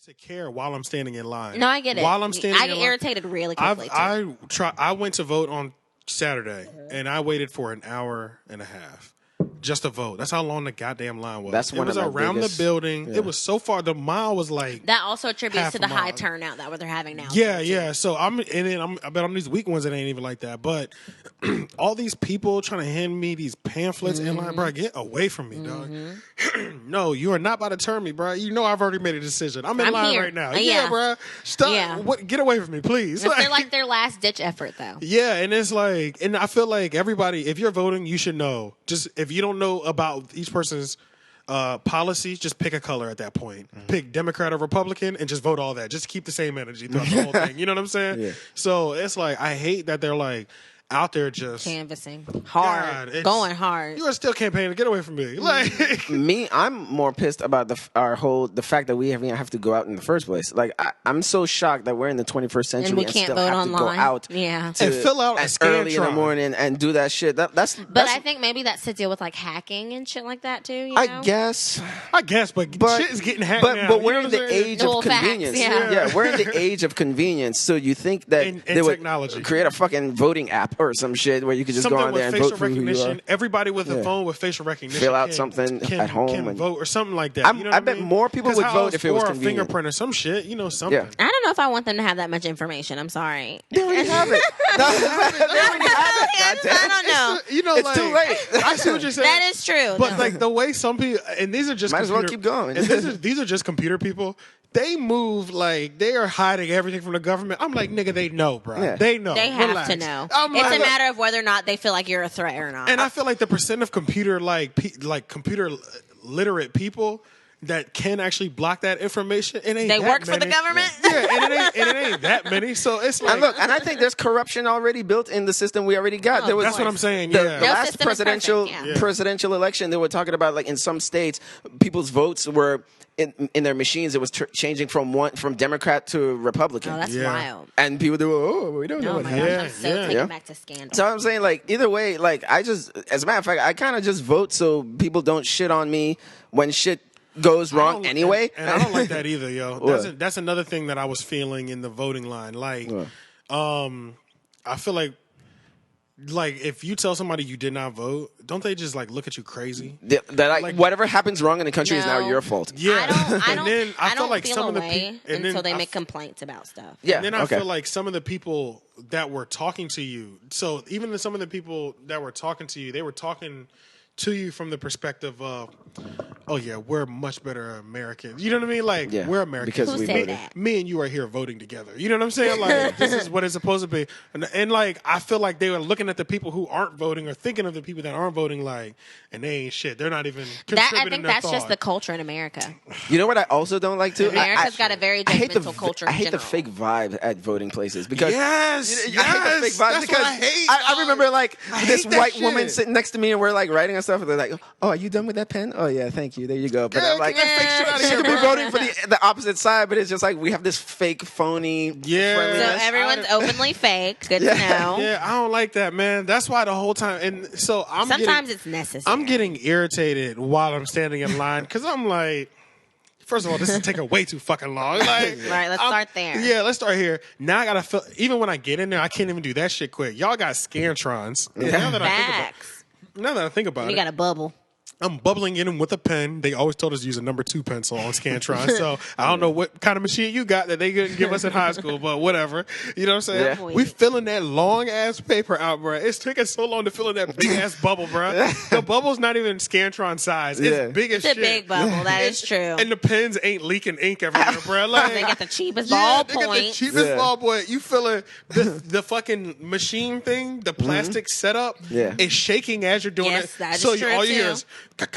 to care while I'm standing in line. No, I get it. While I'm standing I in get line, irritated really quickly, too. I went to vote on Saturday, and I waited for an hour and a half just to vote. That's how long the goddamn line was. That's one it was of my around biggest- the building. yeah. It was so far. The mile was like That also attributes half to a the high mile. turnout that they're having now. Yeah. So I bet on these weak ones it ain't even like that. But all these people trying to hand me these pamphlets in line, bro, get away from me, dog. No, you are not about to turn me, bro. You know I've already made a decision. I'm in line here. right now. Yeah. Yeah, bro. Stop. Yeah. Get away from me, please. It's like their last ditch effort, though. Yeah, and it's like, and I feel like everybody, if you're voting, you should know. Just if you don't know about each person's policies, just pick a color at that point. Pick Democrat or Republican, and just vote all that. Just keep the same energy throughout the whole thing. You know what I'm saying? Yeah. So it's like I hate that they're like out there just Canvassing. Hard. it's- Going hard. You are still campaigning. Get away from me. Like, Me, I'm more pissed about the fact that we even have to go out in the first place. Like, I'm so shocked that we're in the 21st century And we can't still vote have online. to go out Yeah. to, And fill out a as early in the Scantron. morning and do that shit. That's But I think maybe that's to deal with like hacking and shit like that too. You know? I guess. I guess, but shit is getting hacked now. But You we're know in what the I'm saying? age Well, of facts, convenience. yeah. We're in the age of convenience. So you think that And they would technology. create a fucking voting app or some shit where you could just Something go on there with and facial vote for who you are. recognition. Everybody with a Yeah. phone with facial recognition Fill out can- something can, at home can and- vote or something like that. I'm- You know I what bet mean? more people 'Cause would how vote else- if it was or a convenient. fingerprint or some shit. You know something. Yeah. I don't know if I want them to have that much information. I'm sorry. They already have it. They already have it. Goddamn. I don't know. You know, It's like, too late. I see what you're saying. That is true. But No. like the way some people, and these are just Might as well computer- keep going. And these are just computer people. They move like they are hiding everything from the government. I'm like, nigga, they know, bro. Yeah. They know. They have Relax. to know. I'm It's like- a matter of whether or not they feel like you're a threat or not. And I feel like the percent of computer like computer literate people that can actually block that information, it ain't They that work for the many. government? Yeah, and it ain't that many. So it's like, And look, and I think there's corruption already built in the system we already got. Oh, There was that's what I'm saying. the, Yeah. the No last system is presidential perfect, yeah. presidential election, they were talking about like in some states, people's votes were in their machines. It was changing from Democrat to Republican. Oh, that's Yeah. wild. And people do, oh, we don't know Oh what my happened. gosh, I'm so Yeah. taken Yeah. back to scandal. So I'm saying, like, either way, like, I just, as a matter of fact, I kind of just vote so people don't shit on me when shit goes I wrong don't- anyway. And I don't like that either, yo. What? That's another thing that I was feeling in the voting line. Like, I feel like if you tell somebody you did not vote, don't they just like look at you crazy? That Like- whatever happens wrong in the country is now No. your fault. Yeah. I don't. And then I I feel don't like feel some of the away people, until they make complaints about stuff. Yeah. And then I okay. feel like some of the people that were talking to you, so even some of the people that were talking to you, they were talking to you from the perspective of, oh yeah, we're much better Americans. You know what I mean? Like, Yeah, we're Americans. because Who we said voted. that? Me and you are here voting together. You know what I'm saying? Like, this is what it's supposed to be. And like, I feel like they were looking at the people who aren't voting or thinking of the people that aren't voting, like, and they ain't shit. They're not even That contributing I think their that's just thought. the culture in America. You know what I also don't like too? America's got a very I hate the judgmental culture. I in hate the general. fake vibe at voting places because Yes, I hate the fake yes, vibe that's because what I hate, I dog. remember like I this hate that white woman shit. sitting next to me and we're like writing and stuff and they're like, "Oh, are you done with that pen? Oh yeah, thank you. There you go." But Yeah, I'm like, get that fake shit out of she here, could be bro. voting for the opposite side, but it's just like we have this fake phony. Yeah. So friendliness. everyone's openly fake. Good to know. Yeah, I don't like that, man. That's why the whole time, and so Sometimes it's necessary. I'm getting irritated while I'm standing in line because I'm like, first of all, this is taking way too fucking long. Like, Right, let's start there. Yeah, let's start here. Now I gotta feel. Even when I get in there, I can't even do that shit quick. Y'all got Scantrons. And now that Facts. I think about You it, got a bubble. I'm bubbling in them with a pen. They always told us to use a number 2 pencil on Scantron. So I don't know what kind of machine you got that they couldn't give us in high school, but whatever. You know what I'm saying? Yeah. We filling that long ass paper out, bro. It's taking so long to fill in that big ass bubble, bro. The bubble's not even Scantron size. It's Yeah. big as It's a shit. big bubble. That is true. And the pens ain't leaking ink everywhere, bro. Like, They got the cheapest yeah, they got the ballpoint. cheapest Yeah. ballpoint. You feeling the fucking machine thing, the plastic setup Yeah. is shaking as you're doing Yes, it. that is so true, all you hear too. is Just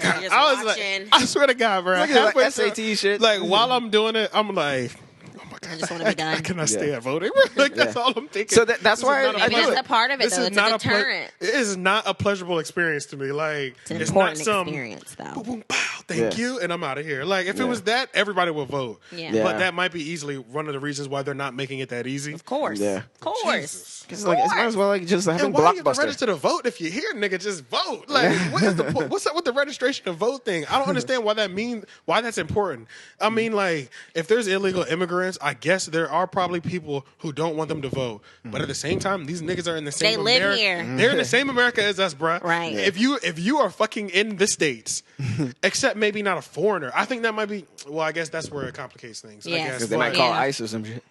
I was watching. like, I swear to God, bro. Look at like halfway through- SAT shit. Like while I'm doing it, I'm like, oh my God, I just want to be done. Can I stay at voting? Like that's all I'm thinking. So that's This is why not I Maybe do that's it. a part of it, This though. is It's a not deterrent. it is not a pleasurable experience to me. Like It's an not important some experience, though. boom, boom, pow, thank you, and I'm out of here. Like if it was that, everybody would vote. Yeah. Yeah. But that might be easily one of the reasons why they're not making it that easy. Of course. Yeah. Of course. Jesus. It's like, it's might as well like just having And why you have to Blockbuster. register to vote if you're here, nigga? Just vote. Like, what is the point? What's up with the registration to vote thing? I don't understand why why that's important. I mean, like, if there's illegal immigrants, I guess there are probably people who don't want them to vote. But at the same time, these niggas are in the same. They live America. here. They're in the same America as us, bruh. Right. Yeah. If you are fucking in the States, except maybe not a foreigner, I think that might be. Well, I guess that's where it complicates things. I Yes. guess. Because they might But- call Yeah. ICE or some shit.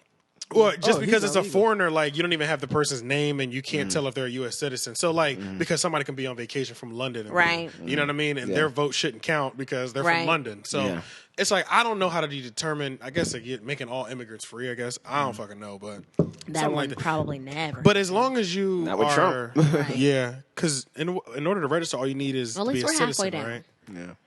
Well, just because he's it's a illegal. foreigner, like you don't even have the person's name, and you can't tell if they're a U.S. citizen. So, like, because somebody can be on vacation from London, and Right. You know what I mean, and Yeah. their vote shouldn't count because they're Right. from London. So, Yeah. it's like I don't know how to determine. I guess making all immigrants free. I guess I don't fucking know, but That something one like that. probably never. But as long as you Not with are, Trump. yeah, because in order to register, all you need is Well, at to be least a we're halfway citizen, down. right?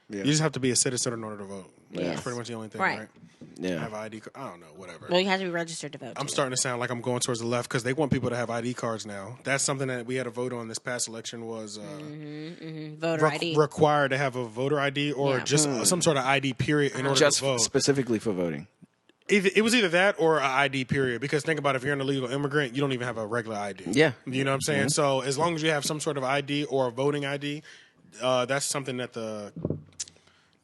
Yeah. You just have to be a citizen in order to vote. Yes. That's pretty much the only thing, Right. right? Yeah. Have ID. I don't know, whatever. well, you have to be registered to vote. I'm too. starting to sound like I'm going towards the left because they want people to have ID cards now. That's something that we had a vote on this past election was voter ID. required to have a voter ID or Yeah. just some sort of ID period in order Just to vote. specifically for voting. It was either that or an ID period because think about it, if you're an illegal immigrant, you don't even have a regular ID. Yeah. You know what I'm saying? So as long as you have some sort of ID or a voting ID, that's something that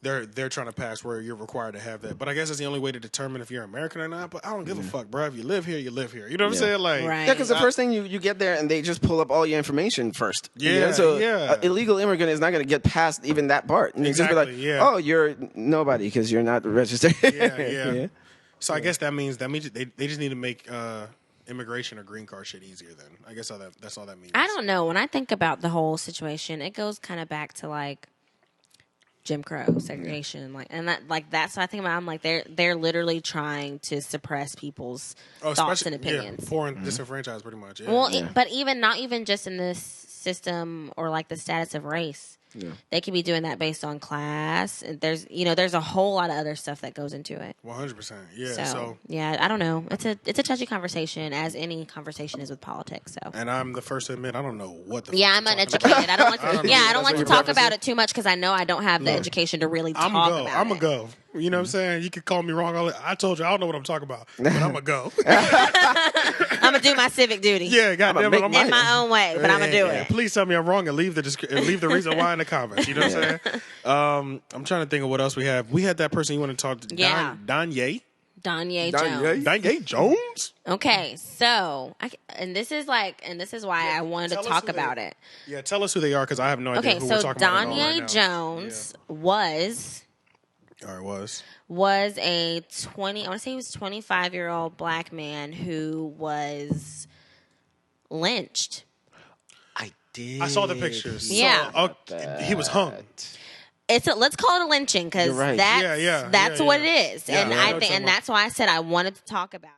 they're trying to pass where you're required to have that. But I guess that's the only way to determine if you're American or not. But I don't give a fuck, bro. If you live here, you live here. You know what I'm Yeah. saying? Like, Right. Yeah, because the first thing you get there and they just pull up all your information first. You Yeah, know? So yeah. an illegal immigrant is not going to get past even that part. And they just be like, Exactly, yeah. oh, you're nobody because you're not registered. Yeah. So I guess that means they just need to make immigration or green card shit easier. Then I guess that's all that means. I don't know. When I think about the whole situation, it goes kind of back to like Jim Crow segregation, that's what I think about. I'm like they're literally trying to suppress people's thoughts and opinions. poor and disenfranchised, pretty much. Yeah. Well, but not even just in this system or like the status of race. Yeah. They could be doing that based on class. And there's a whole lot of other stuff that goes into it. 100%. Yeah. So, So, yeah, I don't know. It's a touchy conversation, as any conversation is with politics. So and I'm the first to admit I don't know what the. yeah, fuck I'm you're talking uneducated. about. I don't like. I don't To, know. yeah, I don't like to That's talk what you're about it too much because I know I don't have the education to really talk about it. I'm a go. You know what I'm saying? You could call me wrong. I told you I don't know what I'm talking about, but I'm a go. I'm gonna do my civic duty. Yeah, goddamn it, I'm in my own way, but I'm gonna do Yeah, it. please tell me I'm wrong and leave the reason why in the comments. You know what I'm saying? I'm trying to think of what else we have. We had that person you want to talk to. Yeah. Danye Danye Danye? Jones. Danye Jones. Okay, so this is why I wanted tell to us talk who they- about it. Yeah, tell us who they are because I have no idea Okay, who so we're talking about. Danye right now. Jones was Yeah. All right, was. a 25-year-old black man who was lynched. I did. I saw the pictures. Yeah. So, he was hung. Let's call it a lynching because You're right. that's Yeah, that's yeah. what it is, Yeah, and I know I what think, you're and talking that's why I said I wanted to talk about it.